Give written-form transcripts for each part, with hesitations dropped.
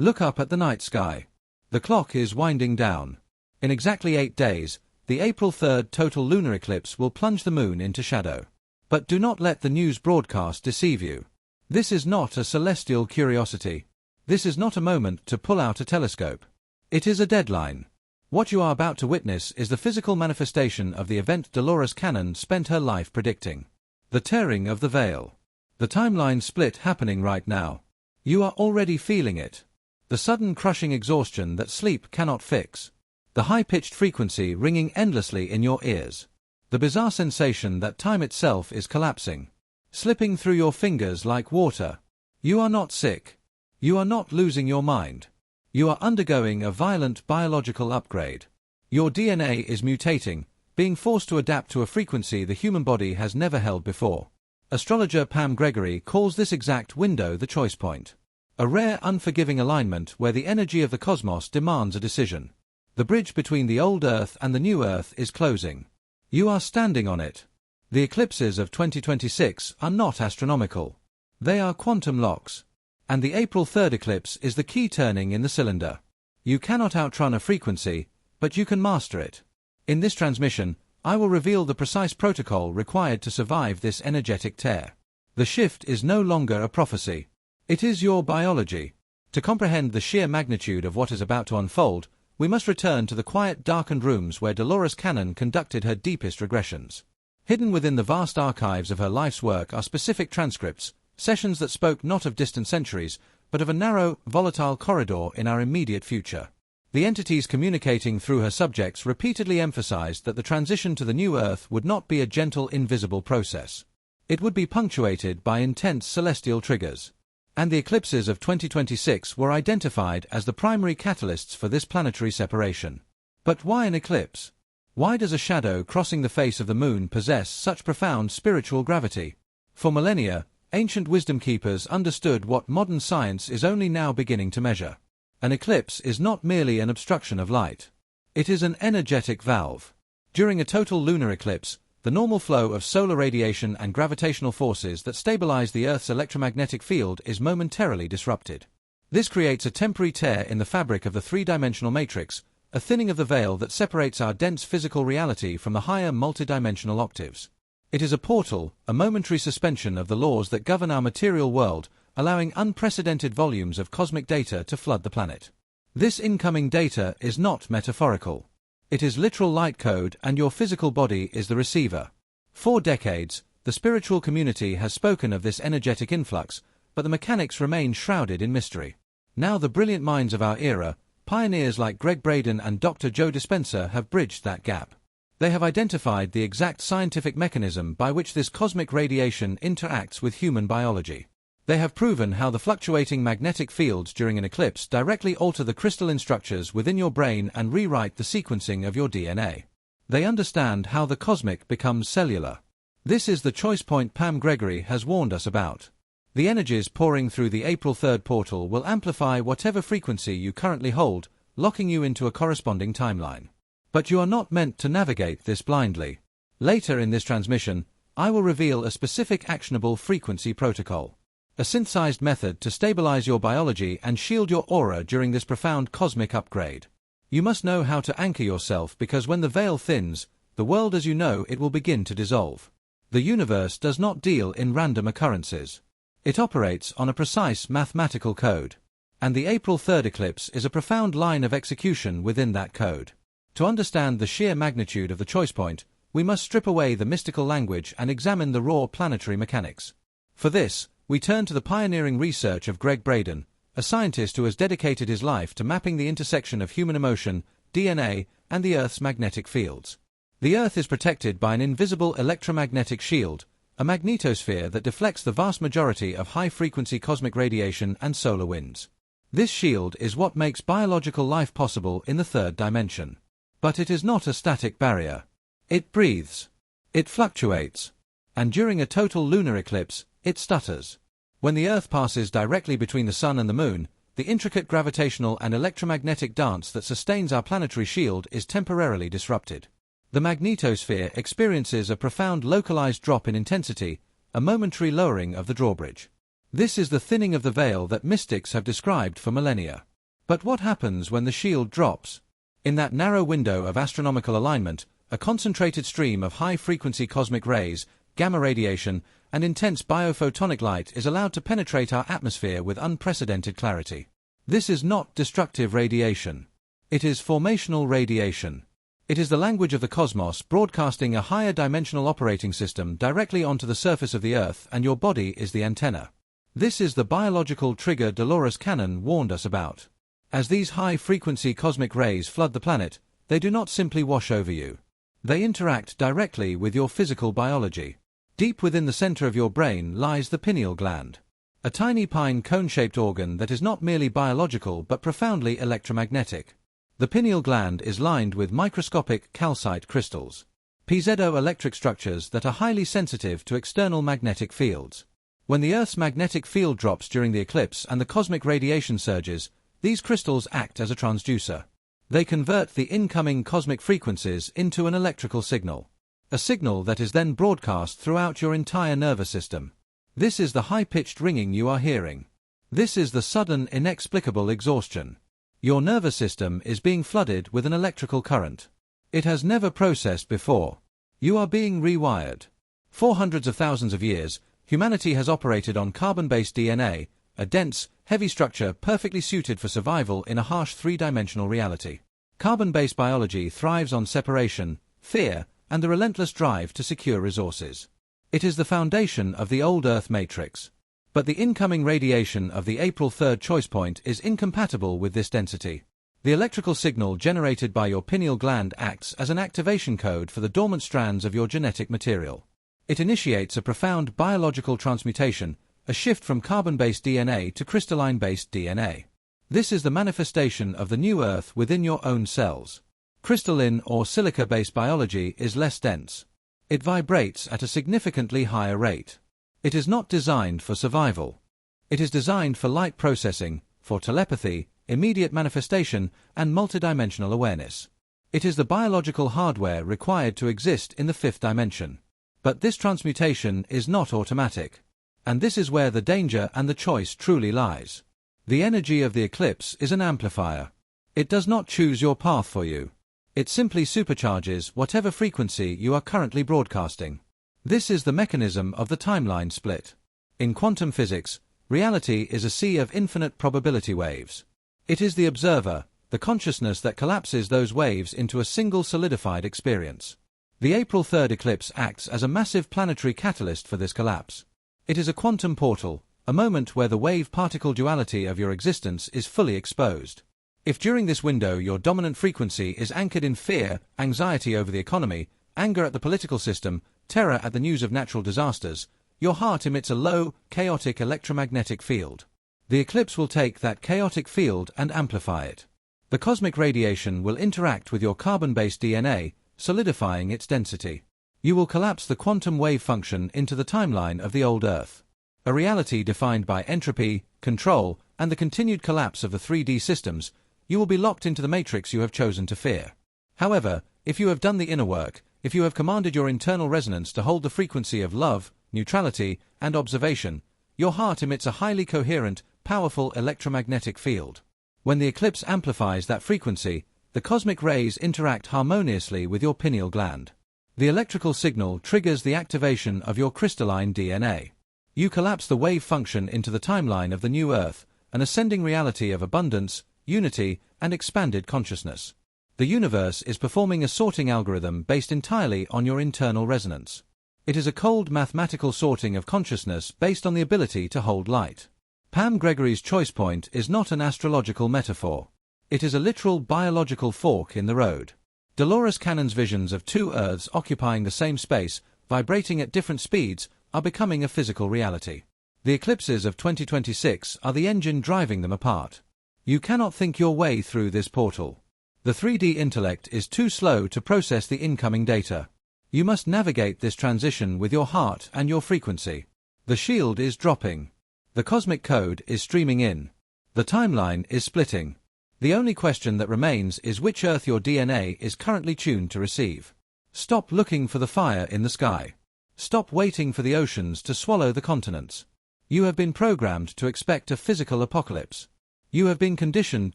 Look up at the night sky. The clock is winding down. In exactly 8 days, the April 3rd total lunar eclipse will plunge the moon into shadow. But do not let the news broadcast deceive you. This is not a celestial curiosity. This is not a moment to pull out a telescope. It is a deadline. What you are about to witness is the physical manifestation of the event Dolores spent her life predicting. The tearing of the veil. The timeline split happening right now. You are already feeling it. The sudden crushing exhaustion that sleep cannot fix. The high-pitched frequency ringing endlessly in your ears. The bizarre sensation that time itself is collapsing. Slipping through your fingers like water. You are not sick. You are not losing your mind. You are undergoing a violent biological upgrade. Your DNA is mutating, being forced to adapt to a frequency the human body has never held before. Astrologer Pam Gregory calls this exact window the choice point. A rare, unforgiving alignment where the energy of the cosmos demands a decision. The bridge between the old Earth and the new Earth is closing. You are standing on it. The eclipses of 2026 are not astronomical. They are quantum locks. And the April 3rd eclipse is the key turning in the cylinder. You cannot outrun a frequency, but you can master it. In this transmission, I will reveal the precise protocol required to survive this energetic tear. The shift is no longer a prophecy. It is your biology. To comprehend the sheer magnitude of what is about to unfold, we must return to the quiet, darkened rooms where Dolores conducted her deepest regressions. Hidden within the vast archives of her life's work are specific transcripts, sessions that spoke not of distant centuries, but of a narrow, volatile corridor in our immediate future. The entities communicating through her subjects repeatedly emphasized that the transition to the new Earth would not be a gentle, invisible process. It would be punctuated by intense celestial triggers. And the eclipses of 2026 were identified as the primary catalysts for this planetary separation. But why an eclipse? Why does a shadow crossing the face of the moon possess such profound spiritual gravity? For millennia, ancient wisdom keepers understood what modern science is only now beginning to measure. An eclipse is not merely an obstruction of light. It is an energetic valve. During a total lunar eclipse, the normal flow of solar radiation and gravitational forces that stabilize the Earth's electromagnetic field is momentarily disrupted. This creates a temporary tear in the fabric of the three-dimensional matrix, a thinning of the veil that separates our dense physical reality from the higher multidimensional octaves. It is a portal, a momentary suspension of the laws that govern our material world, allowing unprecedented volumes of cosmic data to flood the planet. This incoming data is not metaphorical. It is literal light code, and your physical body is the receiver. For decades, the spiritual community has spoken of this energetic influx, but the mechanics remain shrouded in mystery. Now the brilliant minds of our era, pioneers like Gregg Braden and Dr. Joe Dispenza, have bridged that gap. They have identified the exact scientific mechanism by which this cosmic radiation interacts with human biology. They have proven how the fluctuating magnetic fields during an eclipse directly alter the crystalline structures within your brain and rewrite the sequencing of your DNA. They understand how the cosmic becomes cellular. This is the choice point Pam Gregory has warned us about. The energies pouring through the April 3rd portal will amplify whatever frequency you currently hold, locking you into a corresponding timeline. But you are not meant to navigate this blindly. Later in this transmission, I will reveal a specific actionable frequency protocol. A synthesized method to stabilize your biology and shield your aura during this profound cosmic upgrade. You must know how to anchor yourself, because when the veil thins, the world as you know it will begin to dissolve. The universe does not deal in random occurrences. It operates on a precise mathematical code. And the April 3rd eclipse is a profound line of execution within that code. To understand the sheer magnitude of the choice point, we must strip away the mystical language and examine the raw planetary mechanics. For this, we turn to the pioneering research of Gregg Braden, a scientist who has dedicated his life to mapping the intersection of human emotion, DNA, and the Earth's magnetic fields. The Earth is protected by an invisible electromagnetic shield, a magnetosphere that deflects the vast majority of high-frequency cosmic radiation and solar winds. This shield is what makes biological life possible in the third dimension. But it is not a static barrier. It breathes. It fluctuates. And during a total lunar eclipse, it stutters. When the Earth passes directly between the Sun and the Moon, the intricate gravitational and electromagnetic dance that sustains our planetary shield is temporarily disrupted. The magnetosphere experiences a profound localized drop in intensity, a momentary lowering of the drawbridge. This is the thinning of the veil that mystics have described for millennia. But what happens when the shield drops? In that narrow window of astronomical alignment, a concentrated stream of high-frequency cosmic rays, gamma radiation, and intense biophotonic light is allowed to penetrate our atmosphere with unprecedented clarity. This is not destructive radiation. It is formational radiation. It is the language of the cosmos broadcasting a higher dimensional operating system directly onto the surface of the Earth, and your body is the antenna. This is the biological trigger Dolores Cannon warned us about. As these high-frequency cosmic rays flood the planet, they do not simply wash over you. They interact directly with your physical biology. Deep within the center of your brain lies the pineal gland, a tiny pine cone-shaped organ that is not merely biological but profoundly electromagnetic. The pineal gland is lined with microscopic calcite crystals, piezoelectric structures that are highly sensitive to external magnetic fields. When the Earth's magnetic field drops during the eclipse and the cosmic radiation surges, these crystals act as a transducer. They convert the incoming cosmic frequencies into an electrical signal. A signal that is then broadcast throughout your entire nervous system. This is the high-pitched ringing you are hearing. This is the sudden, inexplicable exhaustion. Your nervous system is being flooded with an electrical current. It has never processed before. You are being rewired. For hundreds of thousands of years, humanity has operated on carbon-based DNA, a dense, heavy structure perfectly suited for survival in a harsh three-dimensional reality. Carbon-based biology thrives on separation, fear, and the relentless drive to secure resources. It is the foundation of the old Earth matrix. But the incoming radiation of the April 3rd Choicepoint is incompatible with this density. The electrical signal generated by your pineal gland acts as an activation code for the dormant strands of your genetic material. It initiates a profound biological transmutation, a shift from carbon-based DNA to crystalline-based DNA. This is the manifestation of the new Earth within your own cells. Crystalline or silica-based biology is less dense. It vibrates at a significantly higher rate. It is not designed for survival. It is designed for light processing, for telepathy, immediate manifestation, and multidimensional awareness. It is the biological hardware required to exist in the fifth dimension. But this transmutation is not automatic. And this is where the danger and the choice truly lies. The energy of the eclipse is an amplifier. It does not choose your path for you. It simply supercharges whatever frequency you are currently broadcasting. This is the mechanism of the timeline split. In quantum physics, reality is a sea of infinite probability waves. It is the observer, the consciousness that collapses those waves into a single solidified experience. The April 3rd eclipse acts as a massive planetary catalyst for this collapse. It is a quantum portal, a moment where the wave-particle duality of your existence is fully exposed. If during this window your dominant frequency is anchored in fear, anxiety over the economy, anger at the political system, terror at the news of natural disasters, your heart emits a low, chaotic electromagnetic field. The eclipse will take that chaotic field and amplify it. The cosmic radiation will interact with your carbon-based DNA, solidifying its density. You will collapse the quantum wave function into the timeline of the old Earth. A reality defined by entropy, control, and the continued collapse of the 3D systems. You will be locked into the matrix you have chosen to fear. However, if you have done the inner work, if you have commanded your internal resonance to hold the frequency of love, neutrality, and observation, your heart emits a highly coherent, powerful electromagnetic field. When the eclipse amplifies that frequency, the cosmic rays interact harmoniously with your pineal gland. The electrical signal triggers the activation of your crystalline DNA. You collapse the wave function into the timeline of the new Earth, an ascending reality of abundance, unity, and expanded consciousness. The universe is performing a sorting algorithm based entirely on your internal resonance. It is a cold mathematical sorting of consciousness based on the ability to hold light. Pam Gregory's Choicepoint is not an astrological metaphor. It is a literal biological fork in the road. Dolores Cannon's visions of two Earths occupying the same space, vibrating at different speeds, are becoming a physical reality. The eclipses of 2026 are the engine driving them apart. You cannot think your way through this portal. The 3D intellect is too slow to process the incoming data. You must navigate this transition with your heart and your frequency. The shield is dropping. The cosmic code is streaming in. The timeline is splitting. The only question that remains is which Earth your DNA is currently tuned to receive. Stop looking for the fire in the sky. Stop waiting for the oceans to swallow the continents. You have been programmed to expect a physical apocalypse. You have been conditioned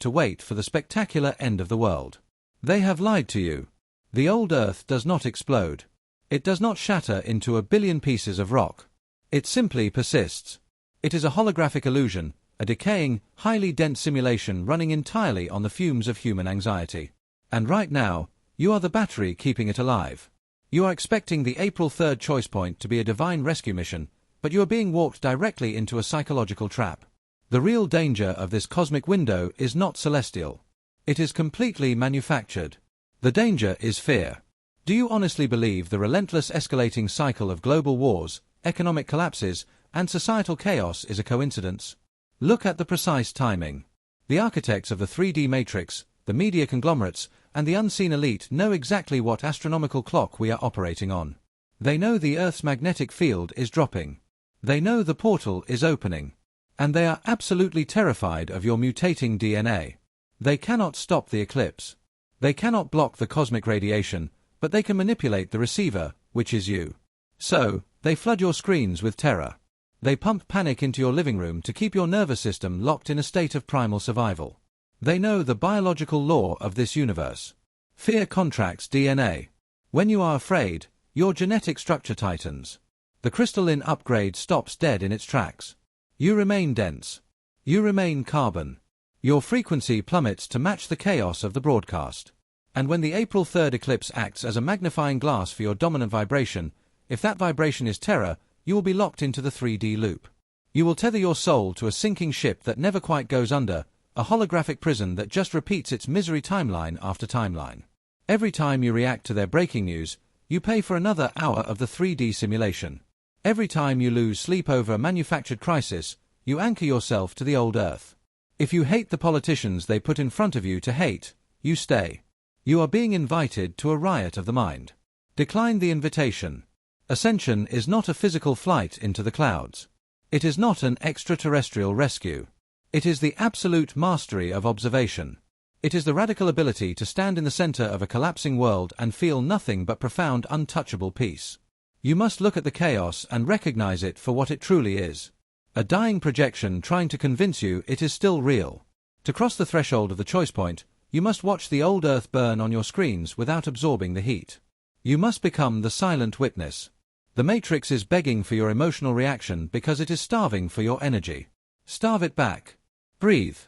to wait for the spectacular end of the world. They have lied to you. The old Earth does not explode. It does not shatter into a billion pieces of rock. It simply persists. It is a holographic illusion, a decaying, highly dense simulation running entirely on the fumes of human anxiety. And right now, you are the battery keeping it alive. You are expecting the April 3rd Choicepoint to be a divine rescue mission, but you are being walked directly into a psychological trap. The real danger of this cosmic window is not celestial. It is completely manufactured. The danger is fear. Do you honestly believe the relentless escalating cycle of global wars, economic collapses, and societal chaos is a coincidence? Look at the precise timing. The architects of the 3D matrix, the media conglomerates, and the unseen elite know exactly what astronomical clock we are operating on. They know the Earth's magnetic field is dropping. They know the portal is opening. And they are absolutely terrified of your mutating DNA. They cannot stop the eclipse. They cannot block the cosmic radiation, but they can manipulate the receiver, which is you. So, they flood your screens with terror. They pump panic into your living room to keep your nervous system locked in a state of primal survival. They know the biological law of this universe. Fear contracts DNA. When you are afraid, your genetic structure tightens. The crystalline upgrade stops dead in its tracks. You remain dense. You remain carbon. Your frequency plummets to match the chaos of the broadcast. And when the April 3rd eclipse acts as a magnifying glass for your dominant vibration, if that vibration is terror, you will be locked into the 3D loop. You will tether your soul to a sinking ship that never quite goes under, a holographic prison that just repeats its misery timeline after timeline. Every time you react to their breaking news, you pay for another hour of the 3D simulation. Every time you lose sleep over a manufactured crisis, you anchor yourself to the old Earth. If you hate the politicians they put in front of you to hate, you stay. You are being invited to a riot of the mind. Decline the invitation. Ascension is not a physical flight into the clouds. It is not an extraterrestrial rescue. It is the absolute mastery of observation. It is the radical ability to stand in the center of a collapsing world and feel nothing but profound, untouchable peace. You must look at the chaos and recognize it for what it truly is. A dying projection trying to convince you it is still real. To cross the threshold of the choice point, you must watch the old Earth burn on your screens without absorbing the heat. You must become the silent witness. The Matrix is begging for your emotional reaction because it is starving for your energy. Starve it back. Breathe.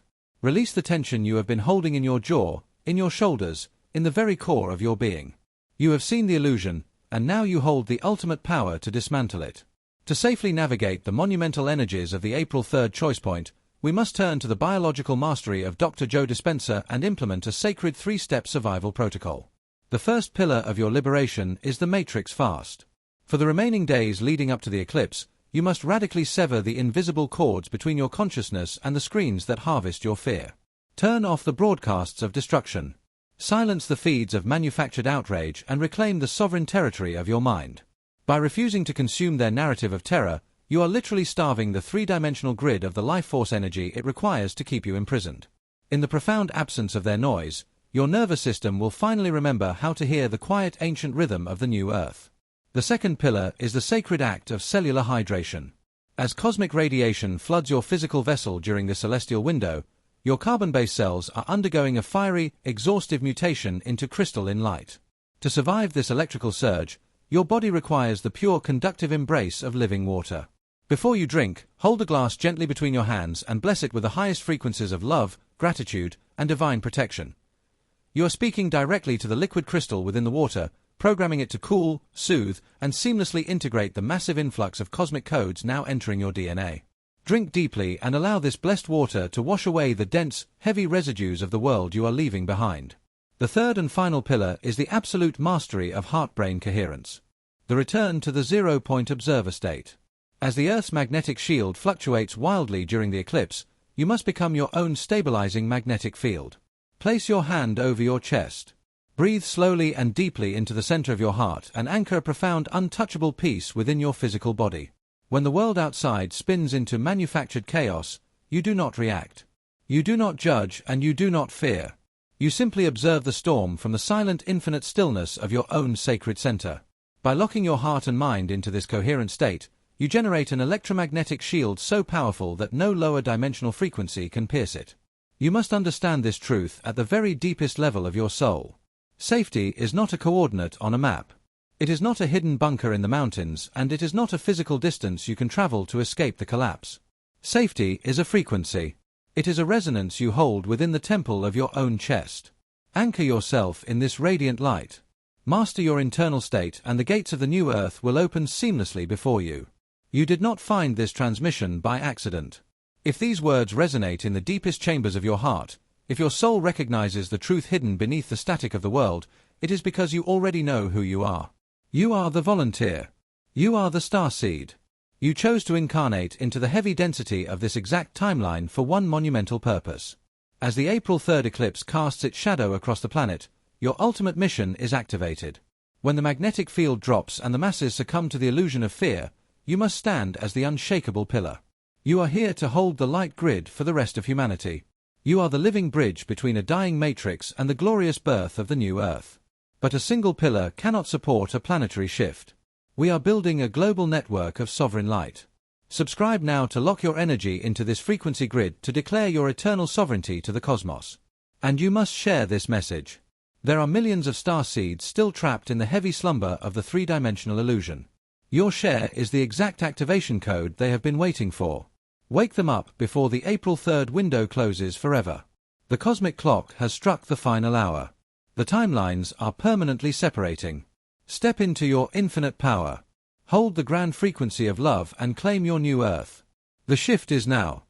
Release the tension you have been holding in your jaw, in your shoulders, in the very core of your being. You have seen the illusion, and now you hold the ultimate power to dismantle it. To safely navigate the monumental energies of the April 3rd choice point, we must turn to the biological mastery of Dr. Joe Dispenza and implement a sacred 3-step survival protocol. The first pillar of your liberation is the Matrix fast. For the remaining days leading up to the eclipse, you must radically sever the invisible cords between your consciousness and the screens that harvest your fear. Turn off the broadcasts of destruction. Silence the feeds of manufactured outrage and reclaim the sovereign territory of your mind. By refusing to consume their narrative of terror, you are literally starving the 3-dimensional grid of the life force energy it requires to keep you imprisoned. In the profound absence of their noise, your nervous system will finally remember how to hear the quiet ancient rhythm of the new Earth. The second pillar is the sacred act of cellular hydration. As cosmic radiation floods your physical vessel during the celestial window, your carbon-based cells are undergoing a fiery, exhaustive mutation into crystalline light. To survive this electrical surge, your body requires the pure conductive embrace of living water. Before you drink, hold a glass gently between your hands and bless it with the highest frequencies of love, gratitude, and divine protection. You are speaking directly to the liquid crystal within the water, programming it to cool, soothe, and seamlessly integrate the massive influx of cosmic codes now entering your DNA. Drink deeply and allow this blessed water to wash away the dense, heavy residues of the world you are leaving behind. The third and final pillar is the absolute mastery of heart-brain coherence. The return to the zero-point observer state. As the Earth's magnetic shield fluctuates wildly during the eclipse, you must become your own stabilizing magnetic field. Place your hand over your chest. Breathe slowly and deeply into the center of your heart and anchor a profound, untouchable peace within your physical body. When the world outside spins into manufactured chaos, you do not react. You do not judge and you do not fear. You simply observe the storm from the silent, infinite stillness of your own sacred center. By locking your heart and mind into this coherent state, you generate an electromagnetic shield so powerful that no lower dimensional frequency can pierce it. You must understand this truth at the very deepest level of your soul. Safety is not a coordinate on a map. It is not a hidden bunker in the mountains, and it is not a physical distance you can travel to escape the collapse. Safety is a frequency. It is a resonance you hold within the temple of your own chest. Anchor yourself in this radiant light. Master your internal state, and the gates of the new earth will open seamlessly before you. You did not find this transmission by accident. If these words resonate in the deepest chambers of your heart, if your soul recognizes the truth hidden beneath the static of the world, it is because you already know who you are. You are the volunteer. You are the starseed. You chose to incarnate into the heavy density of this exact timeline for one monumental purpose. As the April 3rd eclipse casts its shadow across the planet, your ultimate mission is activated. When the magnetic field drops and the masses succumb to the illusion of fear, you must stand as the unshakable pillar. You are here to hold the light grid for the rest of humanity. You are the living bridge between a dying matrix and the glorious birth of the new Earth. But a single pillar cannot support a planetary shift. We are building a global network of sovereign light. Subscribe now to lock your energy into this frequency grid to declare your eternal sovereignty to the cosmos. And you must share this message. There are millions of starseeds still trapped in the heavy slumber of the three-dimensional illusion. Your share is the exact activation code they have been waiting for. Wake them up before the April 3rd window closes forever. The cosmic clock has struck the final hour. The timelines are permanently separating. Step into your infinite power. Hold the grand frequency of love and claim your new earth. The shift is now.